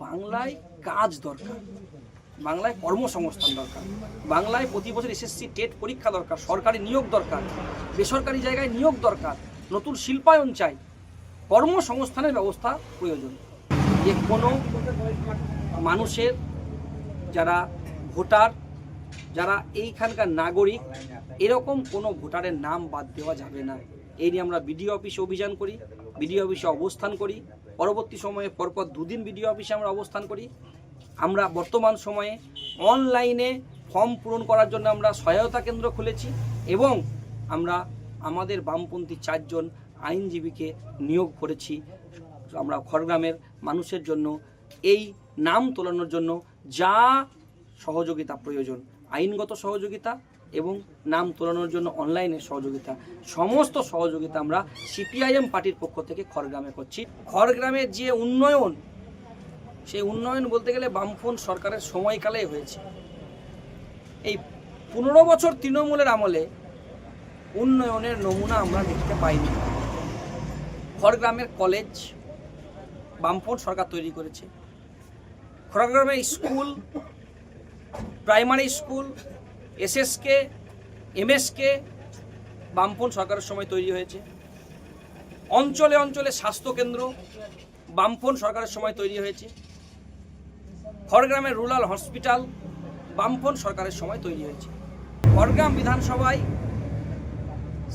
বাংলায় কাজ দরকার, বাংলায় কর্মসংস্থান দরকার, বাংলায় প্রতি বছর এসএসসি টেট পরীক্ষা দরকার, সরকারি নিয়োগ দরকার, বেসরকারি জায়গায় নিয়োগ দরকার, নতুন শিল্পায়ন চাই, কর্মসংস্থানের ব্যবস্থা প্রয়োজন। যে কোনো মানুষের যারা ভোটার, যারা এইখানকার নাগরিক, এরকম কোনো ভোটারের নাম বাদ দেওয়া যাবে না। এই নিয়ে আমরা বিডিও অফিসে অভিযান করি, বিডিও অফিসে অবস্থান করি, পরবর্তী সময়ে পরপর দুদিন বিডিও অফিসে আমরা অবস্থান করি। আমরা বর্তমান সময়ে অনলাইনে ফর্ম পূরণ করার জন্য আমরা সহায়তা কেন্দ্র খুলেছি এবং আমরা আমাদের বামপন্থী 4 জন আইনজীবীকে নিয়োগ করেছি। আমরা খড়গ্রামের মানুষের জন্য এই নাম তোলানোর জন্য যা সহযোগিতা প্রয়োজন, আইনগত সহযোগিতা এবং নাম তোলানোর জন্য অনলাইনে সহযোগিতা, সমস্ত সহযোগিতা আমরা সিপিআইএম পার্টির পক্ষ থেকে খড়গ্রামে করছি। খড়গ্রামের যে উন্নয়ন, সেই উন্নয়ন বলতে গেলে বামফ্রন্ট সরকারের সময়কালে হয়েছে। এই 15 বছর তৃণমূলের আমলে উন্নয়নের নমুনা আমরা দেখতে পাইনি। খড়গ্রামের কলেজ বামফ্রন্ট সরকার তৈরি করেছে। খড়গ্রামের school, primary school, SSK, MSK বামফ্রন্ট সরকারের সময় তৈরি হয়েছে। অঞ্চলে অঞ্চলে স্বাস্থ্যকেন্দ্র বামফ্রন্ট সরকারের সময় তৈরি হয়েছে। খড়গ্রামের রুরাল হসপিটাল বামফ্রন্ট সরকারের সময় তৈরি হয়েছে। খড়গ্রাম বিধানসভায়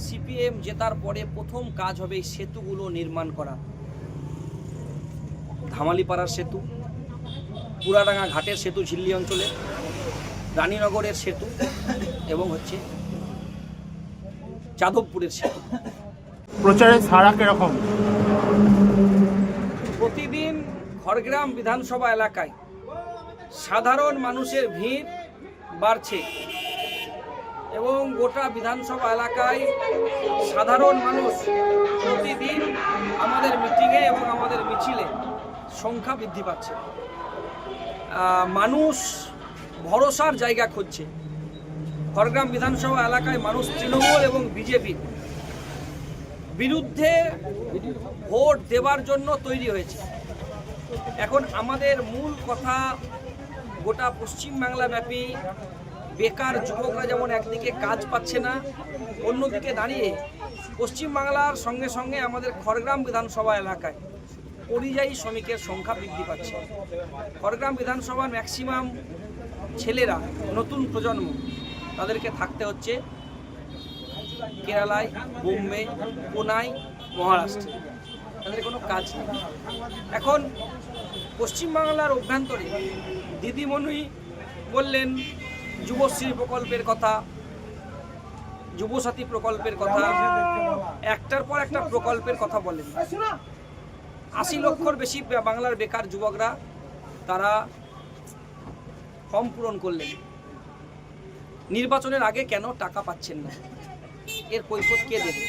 সিপিএম জেতার পরে প্রথম কাজ হবে এই সেতুগুলো নির্মাণ করা। ধামালিপাড়ার সেতু, পুরাডাঙ্গা ঘাটের সেতু ঝিল্লি অঞ্চলে, রানীনগরের সেতু এবং হচ্ছে যাদবপুরের সেতু। প্রচারের ধারা কিরকম? প্রতিদিন খড়গ্রাম বিধানসভা এলাকায় সাধারণ মানুষের ভিড় বাড়ছে এবং গোটা বিধানসভা এলাকায় সাধারণ মানুষ প্রতিদিন আমাদের মিটিংয়ে এবং আমাদের মিছিলে সংখ্যা বৃদ্ধি পাচ্ছে। মানুষ ভরসার জায়গা খুঁজছে। খড়গ্রাম বিধানসভা এলাকায় মানুষ তৃণমূল এবং বিজেপি বিরুদ্ধে ভোট দেবার জন্য তৈরি হয়েছে। এখন আমাদের মূল কথা, গোটা পশ্চিমবাংলা ব্যাপী বেকার যুবকরা যেমন একদিকে কাজ পাচ্ছে না, অন্যদিকে দাঁড়িয়ে পশ্চিমবাংলার সঙ্গে সঙ্গে আমাদের খড়গ্রাম বিধানসভা এলাকায় পরিযায়ী শ্রমিকের সংখ্যা বৃদ্ধি পাচ্ছে। খড়গ্রাম বিধানসভার ম্যাক্সিমাম ছেলেরা, নতুন প্রজন্ম, তাদেরকে থাকতে হচ্ছে কেরালায়, বোম্বে, পুনায়, মহারাষ্ট্রে, তাদের কোনো কাজ নেই। এখন পশ্চিমবাংলার অভ্যন্তরে দিদিমণি বললেন যুবশ্রী প্রকল্পের কথা, যুবসাথী প্রকল্পের কথা, একটার পর একটা প্রকল্পের কথা বলেন। 80 লক্ষর বেশি বাংলার বেকার যুবকরা তারা ফর্ম পূরণ করলেন। নির্বাচনের আগে কেন টাকা পাচ্ছেন না, এর কৈফিয়ত কে দেবে?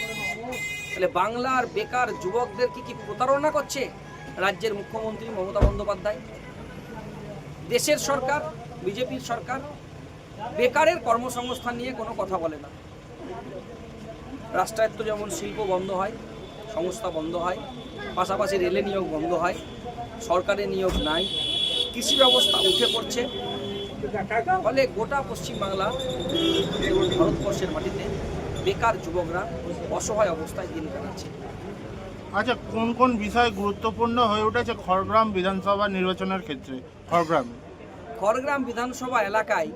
তাহলে বাংলার বেকার যুবকদেরকে কি প্রতারণা করছে রাজ্যের মুখ্যমন্ত্রী মমতা বন্দ্যোপাধ্যায়? দেশের সরকার, বিজেপির সরকার বেকারের কর্মসংস্থান নিয়ে কোনো কথা বলে না। রাষ্ট্রায়ত্ত যেমন শিল্প বন্ধ হয়, সংস্থা বন্ধ হয়, পাশাপাশি রেলে নিয়োগ বন্ধ হয়, সরকারের নিয়োগ নাই, কৃষি ব্যবস্থা উঠে পড়ছে। ফলে গোটা পশ্চিমবাংলা এবং ভারতবর্ষের মাটিতে বেকার যুবকরা অসহায় অবস্থায় দিন কাটাচ্ছে। আচ্ছা, কোন কোন বিষয় গুরুত্বপূর্ণ হয়ে উঠেছে খড়গ্রাম বিধানসভা নির্বাচনের ক্ষেত্রে? খড়গ্রাম বিধানসভা এলাকায়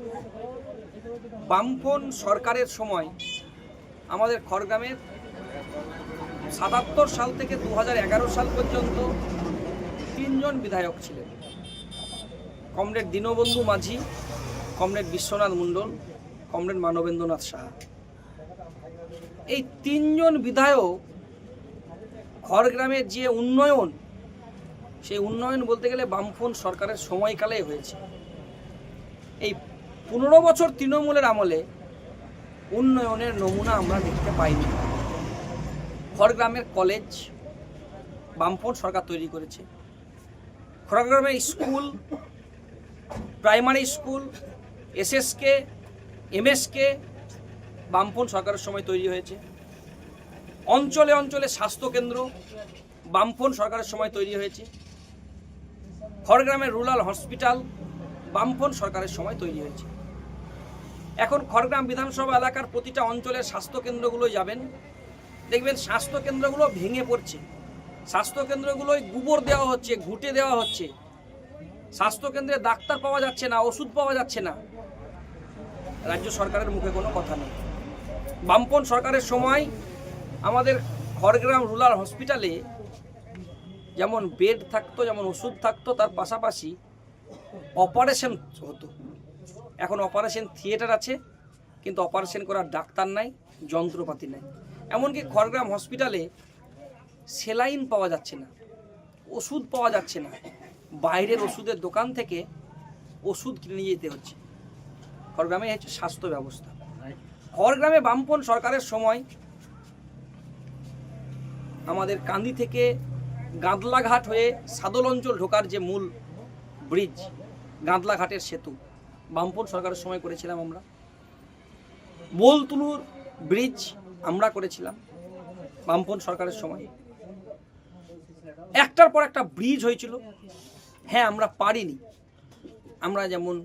বামফ্রন্ট সরকারের সময় আমাদের খড়গ্রামের 77 সাল থেকে 2011 সাল পর্যন্ত 3 জন বিধায়ক ছিলেন। কমরেড দীনবন্ধু মাঝি, কমরেড বিশ্বনাথ মণ্ডল, কমরেড মানবেন্দ্রনাথ সাহা। এই 3 জন বিধায়ক খড়গ্রামের যে উন্নয়ন, সেই উন্নয়ন বলতে গেলে বামফ্রন্ট সরকারের সময়কালে হয়েছে। এই 15 বছর তৃণমূলের আমলে উন্নয়নের নমুনা আমরা দেখতে পাইনি। খড়গ্রামের কলেজ বামফ্রন্ট সরকার তৈরি করেছে। খড়গ্রামের school, primary school, SSK, MSK বামফ্রন্ট সরকারের সময় তৈরি হয়েছে। অঞ্চলে অঞ্চলে স্বাস্থ্যকেন্দ্র বামফ্রন্ট সরকারের সময় তৈরি হয়েছে। খড়গ্রামের রুরাল হসপিটাল বামফ্রন্ট সরকারের সময় তৈরি হয়েছে। এখন খড়গ্রাম বিধানসভা এলাকার প্রতিটা অঞ্চলের স্বাস্থ্যকেন্দ্রগুলো যাবেন, দেখবেন স্বাস্থ্যকেন্দ্রগুলো ভেঙে পড়ছে, স্বাস্থ্যকেন্দ্রগুলোয় গোবর দেওয়া হচ্ছে, ঘুঁটে দেওয়া হচ্ছে, স্বাস্থ্যকেন্দ্রে ডাক্তার পাওয়া যাচ্ছে না, ওষুধ পাওয়া যাচ্ছে না। রাজ্য সরকারের মুখে কোনো কথা নেই। বামফ্রন্ট সরকারের সময় আমাদের খড়গ্রাম রুরাল হসপিটালে যেমন বেড থাকতো, যেমন ওষুধ থাকতো, তার পাশাপাশি অপারেশন হতো। এখন অপারেশন থিয়েটার আছে, কিন্তু অপারেশন করার ডাক্তার নাই, যন্ত্রপাতি নাই। এমনকি খড়গ্রাম হসপিটালে সেলাইন পাওয়া যাচ্ছে না, ওষুধ পাওয়া যাচ্ছে না, বাইরের ওষুধের দোকান থেকে ওষুধ কিনে নিয়ে যেতে হচ্ছে। খড়গ্রামে হচ্ছে স্বাস্থ্য ব্যবস্থা। খড়গ্রামে বামফ্রন্ট সরকারের সময় আমাদের কান্দি থেকে গাঁদলাঘাট হয়ে সাদল অঞ্চল ঢোকার যে মূল ব্রিজ, গাঁদলাঘাটের সেতু, বামফ্রন্ট সরকারের সময় করেছিলাম আমরা। বোলতুলুর ব্রিজ আমরা করেছিলাম বামফ্রন্ট সরকারের সময়। একটার পর একটা ব্রিজ হয়েছিল। হ্যাঁ, আমরা পারিনি। আমরা যেমন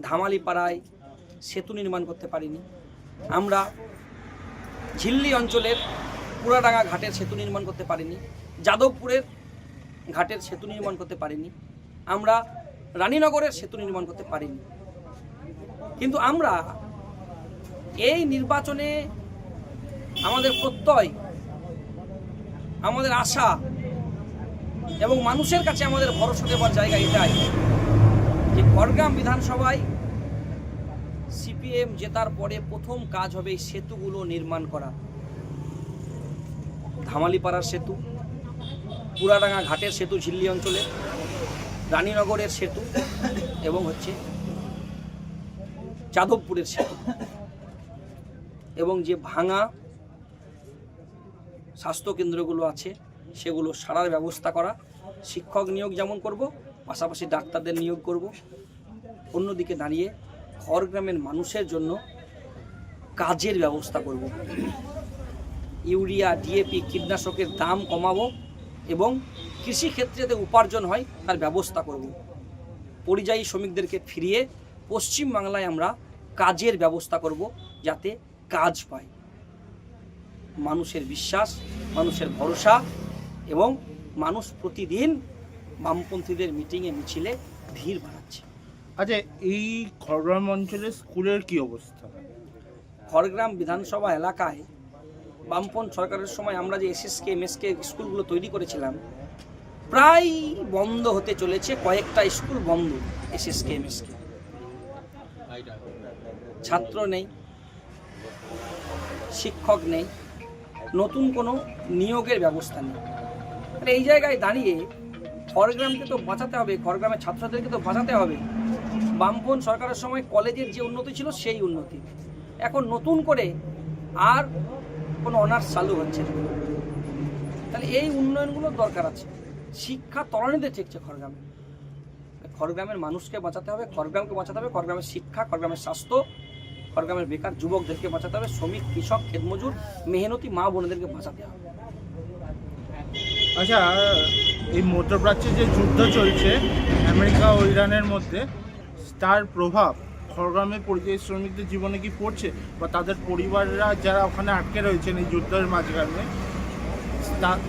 ধামালিপাড়ায় সেতু নির্মাণ করতে পারিনি, আমরা ঝিল্লি অঞ্চলের পুরাডাঙ্গা ঘাটের সেতু নির্মাণ করতে পারিনি, যাদবপুরের ঘাটের সেতু নির্মাণ করতে পারিনি, আমরা রানীনগরের সেতু নির্মাণ করতে পারিনি। কিন্তু আমরা এই নির্বাচনে আমাদের প্রত্যয়, আমাদের আশা এবং মানুষের কাছে আমাদের ভরসা দেওয়ার জায়গা এটাই যে খড়গ্রাম বিধানসভায় সিপিএম জেতার পরে প্রথম কাজ হবে এই সেতুগুলো নির্মাণ করা। ধামালিপাড়ার সেতু, পুরাডাঙ্গা ঘাটের সেতু ঝিল্লি অঞ্চলে, রানীনগরের সেতু এবং হচ্ছে যাদবপুরের সেতু, এবং যে ভাঙা স্বাস্থ্যকেন্দ্রগুলো আছে সেগুলো সারার ব্যবস্থা করা। শিক্ষক নিয়োগ যেমন করব, পাশাপাশি ডাক্তারদের নিয়োগ করব। অন্যদিকে দাঁড়িয়ে খড়গ্রামের মানুষের জন্য কাজের ব্যবস্থা করব। ইউরিয়া, ডিএপি, কীটনাশকের দাম কমাবো এবং কৃষিক্ষেত্রে যাতে উপার্জন হয় তার ব্যবস্থা করব। পরিযায়ী শ্রমিকদেরকে ফিরিয়ে পশ্চিমবাংলায় আমরা কাজের ব্যবস্থা করব, যাতে কাজ পায়। মানুষের বিশ্বাস, মানুষের ভরসা এবং মানুষ প্রতিদিন বামপন্থীদের মিটিংয়ে মিছিলে ভিড় বাড়াচ্ছে। আচ্ছা, এই খড়গ্রাম অঞ্চলের স্কুলের কি অবস্থা? খড়গ্রাম বিধানসভা এলাকায় বামপন্থ সরকারের সময় আমরা যে এসএসকে এমএসকে স্কুলগুলো তৈরি করেছিলাম, প্রায় বন্ধ হতে চলেছে। কয়েকটা স্কুল বন্ধ এসএসকে এমএসকে। ছাত্র নেই, শিক্ষক নেই, নতুন কোনো নিয়োগের ব্যবস্থা নেই। এই জায়গায় দাঁড়িয়ে খড়গ্রামকে তো বাঁচাতে হবে, খড়গ্রামের ছাত্রদেরকে তো বাঁচাতে হবে। বামপন্থ সরকারের সময় কলেজের যে উন্নতি ছিল সেই উন্নতি এখন নতুন করে আর কোনো অনার্স চালু হচ্ছে না। তাহলে এই উন্নয়নগুলোর দরকার আছে। শিক্ষা তলানিতে ঠেকছে খড়গ্রামে। খড়গ্রামের মানুষকে বাঁচাতে হবে, খড়গ্রামকে বাঁচাতে হবে, খড়গ্রামের শিক্ষা, খড়গ্রামের স্বাস্থ্য, খড়গ্রামের বেকার যুবকদেরকে বাঁচাতে হবে, শ্রমিক, কৃষক, ক্ষেতমজুর, মেহনতি মা বোনেদেরকে বাঁচাতে হবে। আচ্ছা, এই মধ্যপ্রাচ্যে যে যুদ্ধ চলছে আমেরিকা ও ইরানের মধ্যে, তার প্রভাব খড়গ্রামের পরিযায়ী শ্রমিকদের জীবনে কি পড়ছে, বা তাদের পরিবাররা যারা ওখানে আটকে রয়েছেন এই যুদ্ধের মাঝখানে,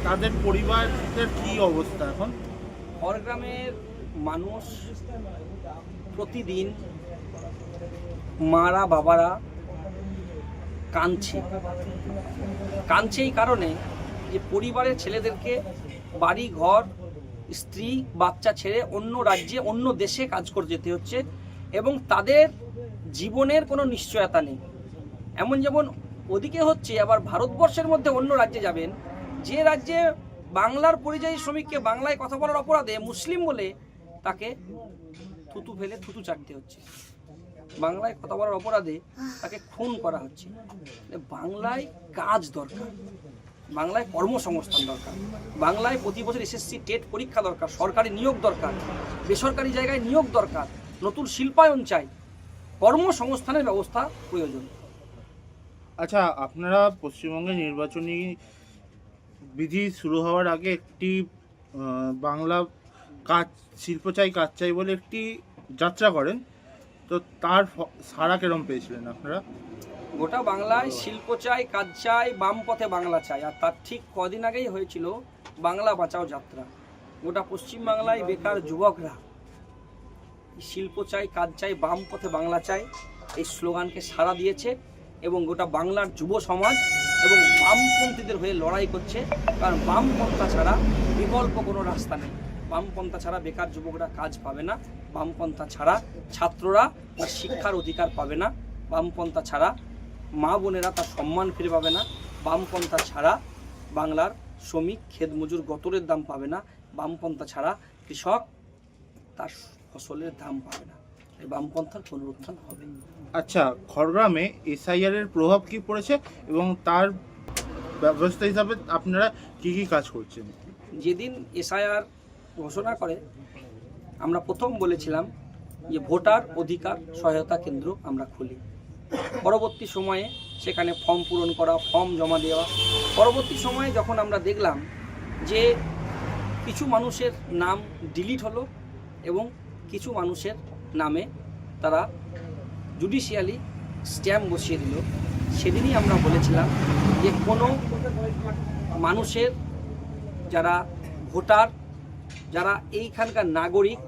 তাদের পরিবারদের কি অবস্থা এখন? খড়গ্রামের মানুষ প্রতিদিন মারা বাবারা কাঁদছে এই কারণে যে পরিবারের ছেলেদেরকে বাড়ি ঘর, স্ত্রী, বাচ্চা ছেড়ে অন্য রাজ্যে, অন্য দেশে কাজ করে যেতে হচ্ছে এবং তাদের জীবনের কোনো নিশ্চয়তা নেই। এমন যেমন ওদিকে হচ্ছে, আবার ভারতবর্ষের মধ্যে অন্য রাজ্যে যাবেন, যে রাজ্যে বাংলার পরিযায়ী শ্রমিককে বাংলায় কথা বলার অপরাধে মুসলিম বলে তাকে থুতু ফেলে থুতু চাটতে হচ্ছে, বাংলায় কথা বলার অপরাধে তাকে খুন করা হচ্ছে। বাংলায় কাজ দরকার, বাংলায় কর্মসংস্থান দরকার, বাংলায় প্রতি বছর এসএসসি টেট পরীক্ষা দরকার, সরকারি নিয়োগ দরকার, বেসরকারি জায়গায় নিয়োগ দরকার, নতুন শিল্পায়ন চাই, কর্মসংস্থানের ব্যবস্থা প্রয়োজন। আচ্ছা, আপনারা পশ্চিমবঙ্গে নির্বাচনী বিধি শুরু হওয়ার আগে একটি বাংলা শিল্প চাই কাজ চাই বলে একটি যাত্রা করেন, তো তার সাড়া কেরম পেয়েছিলেন আপনারা? গোটা বাংলায় শিল্প চাই কাজ চাই বাম পথে বাংলা চাই, আর তার ঠিক কদিন আগেই হয়েছিল বাংলা বাঁচাও যাত্রা। গোটা পশ্চিমবাংলায় বেকার যুবকরা শিল্প চাই কাজ চাই বাম পথে বাংলা চাই এই স্লোগানকে সাড়া দিয়েছে এবং গোটা বাংলার যুব সমাজ এবং বামপন্থীদের হয়ে লড়াই করছে। কারণ বামপন্থা ছাড়া বিকল্প কোনো রাস্তা নেই। বামপন্থা ছাড়া বেকার যুবকরা কাজ পাবে না, বামপন্থা ছাড়া ছাত্ররা তার শিক্ষার অধিকার পাবে না, বামপন্থা ছাড়া মা বোনেরা তার সম্মান ফিরে পাবে না, বামপন্থা ছাড়া বাংলার শ্রমিক ক্ষেত মজুর গতরের দাম পাবে না, বামপন্থা ছাড়া কৃষক তার ফসলের দাম পাবে না। এই বামপন্থার পুনরুত্থান হবে। আচ্ছা, খড়গ্রামে এসআইআর এর প্রভাব কি পড়েছে এবং তার ব্যবস্থা হিসাবে আপনারা কি কি কাজ করছেন? যেদিন এসআইআর ঘোষণা করে আমরা প্রথম বলেছিলাম যে ভোটার অধিকার সহায়তা কেন্দ্র আমরা খুলি। পরবর্তী সময়ে সেখানে ফর্ম পূরণ করা, ফর্ম জমা দেওয়া। পরবর্তী সময়ে যখন আমরা দেখলাম যে কিছু মানুষের নাম ডিলিট হলো এবং কিছু মানুষের নামে তারা জুডিশিয়ালি স্ট্যাম্প বসিয়ে দিল, সেদিনই আমরা বলেছিলাম যে কোনো মানুষের যারা ভোটার, যারা এইখানকার নাগরিক,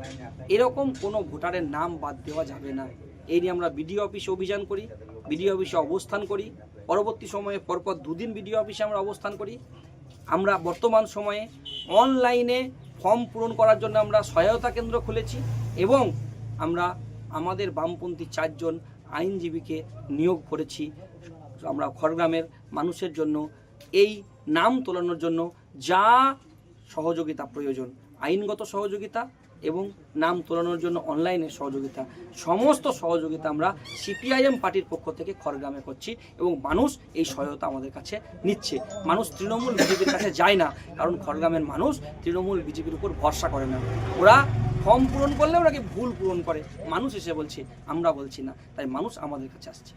এরকম কোনো ভোটারের নাম বাদ দেওয়া যাবে না। এই নিয়ে আমরা বিডিও অফিসে অভিযান করি, বিডিও অফিসে অবস্থান করি। পরবর্তী সময়ে পরপর 2 দিন বিডিও অফিসে আমরা অবস্থান করি। আমরা বর্তমান সময়ে অনলাইনে ফর্ম পূরণ করার জন্য আমরা সহায়তা কেন্দ্র খুলেছি এবং আমরা আমাদের বামপন্থী 4 জন আইনজীবীকে নিয়োগ করেছি। আমরা খড়গ্রামের মানুষের জন্য এই নাম তোলানোর জন্য যা সহযোগিতা প্রয়োজন, আইনগত সহযোগিতা এবং নাম তোলানোর জন্য অনলাইনে সহযোগিতা, সমস্ত সহযোগিতা আমরা সিপিআইএম পার্টির পক্ষ থেকে খড়গ্রামে করছি এবং মানুষ এই সহায়তা আমাদের কাছে নিচ্ছে। মানুষ তৃণমূল বিজেপির কাছে যায় না, কারণ খড়গ্রামের মানুষ তৃণমূল বিজেপির উপর ভরসা করে না। ওরা ফর্ম পূরণ করলে ওরা ভুল পূরণ করে, মানুষ এসে বলছে, আমরা বলছি না, তাই মানুষ আমাদের কাছে আসছে।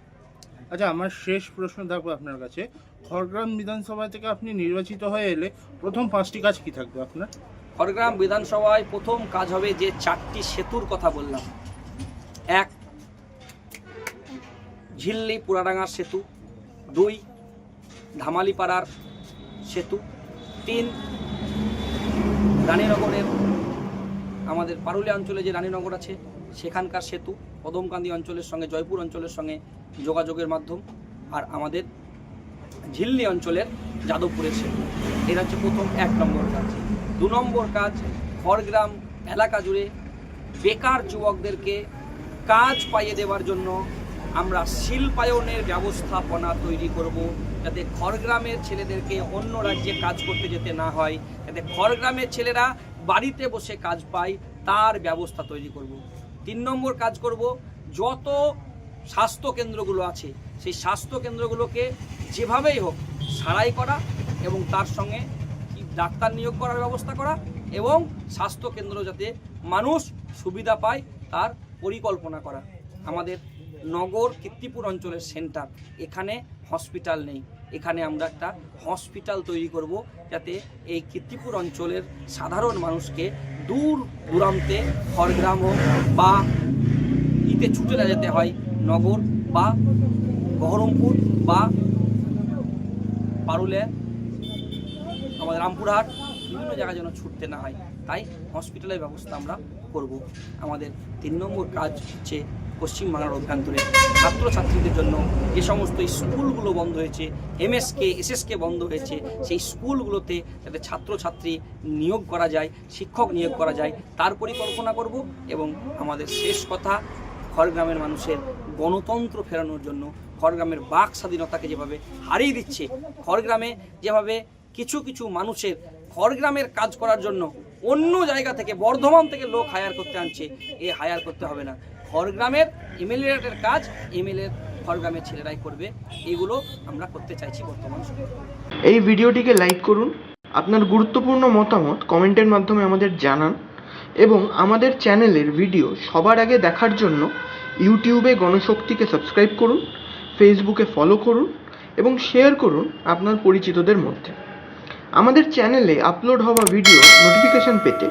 আচ্ছা, আমার শেষ প্রশ্ন থাকবে আপনার কাছে, খড়গ্রাম বিধানসভা থেকে আপনি নির্বাচিত হয়ে এলে প্রথম 5টি কাজ কি থাকবে আপনার? খড়গ্রাম বিধানসভায় প্রথম কাজ হবে যে 4টি সেতুর কথা বললাম। 1 ঝিল্লি পুরাডাঙ্গার সেতু, 2 ধামালিপাড়ার সেতু, 3 রানীনগরের আমাদের পারুলিয়া অঞ্চলে যে রানীনগর আছে সেখানকার সেতু, কদমকান্দি অঞ্চলের সঙ্গে জয়পুর অঞ্চলের সঙ্গে যোগাযোগের মাধ্যম, আর আমাদের ঝিল্লি অঞ্চলের যাদবপুরের সেতু। এটা হচ্ছে প্রথম 1 নম্বর কাজ। 2 নম্বর কাজ, খড়গ্রাম এলাকা জুড়ে বেকার যুবকদেরকে কাজ পাইয়ে দেওয়ার জন্য আমরা শিল্পায়নের ব্যবস্থাপনা তৈরি করব, যাতে খড়গ্রামের ছেলেদেরকে অন্য রাজ্যে কাজ করতে যেতে না হয়, যাতে খড়গ্রামের ছেলেরা বাড়িতে বসে কাজ পায়, তার ব্যবস্থা তৈরি করব। 3 নম্বর কাজ করব, যত স্বাস্থ্য কেন্দ্রগুলো আছে সেই স্বাস্থ্য কেন্দ্রগুলোকে যেভাবেই হোক সারাই করা এবং তার সঙ্গে ডাক্তার নিয়োগ করার ব্যবস্থা করা এবং স্বাস্থ্য কেন্দ্র যাতে মানুষ সুবিধা পায় তার পরিকল্পনা করা। আমাদের নগর কীর্তিপুর অঞ্চলের সেন্টার, এখানে হসপিটাল নেই, এখানে আমরা একটা হসপিটাল তৈরি করব, যাতে এই কীর্তিপুর অঞ্চলের সাধারণ মানুষকে দূর দূরান্তে খড়গ্রাম হোক বা ইতে ছুটে না যেতে হয়, নগর বা বহরমপুর বা পারুলিয়া, আমাদের রামপুরহাট, বিভিন্ন জায়গায় যেন ছুটতে না হয়, তাই হসপিটালের ব্যবস্থা আমরা করব। আমাদের 3 নম্বর কাজ হচ্ছে পশ্চিমবাংলার অভ্যন্তরে ছাত্রছাত্রীদের জন্য যে সমস্ত স্কুলগুলো বন্ধ হয়েছে, এমএসকে এসএসকে বন্ধ হয়েছে, সেই স্কুলগুলোতে যাতে ছাত্রছাত্রী নিয়োগ করা যায়, শিক্ষক নিয়োগ করা যায়, তার পরিকল্পনা করব। এবং আমাদের শেষ কথা, খড়গ্রামের মানুষের গণতন্ত্র ফেরানোর জন্য, খড়গ্রামের বাক স্বাধীনতাকে যেভাবে হারিয়ে দিচ্ছে, খড়গ্রামে যেভাবে কিছু কিছু মানুষের খড়গ্রামের কাজ করার জন্য অন্য জায়গা থেকে বর্ধমান থেকে লোক হায়ার করতে আনছে, এ হায়ার করতে হবে না। খড়গ্রামের এমএলএর কাজ এমএলএর খড়গ্রামের ছেলেরাই করবে, এগুলো আমরা করতে চাইছি বর্তমান সময়ে। এই ভিডিওটিকে লাইক করুন, আপনার গুরুত্বপূর্ণ মতামত কমেন্টের মাধ্যমে আমাদের জানান এবং আমাদের চ্যানেলের ভিডিও সবার আগে দেখার জন্য ইউটিউবে গণশক্তিকে সাবস্ক্রাইব করুন, ফেসবুকে ফলো করুন এবং শেয়ার করুন আপনার পরিচিতদের মধ্যে। আমাদের চ্যানেলে আপলোড হওয়া ভিডিও নোটিফিকেশন পেতে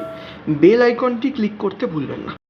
বেল আইকনটি ক্লিক করতে ভুলবেন না।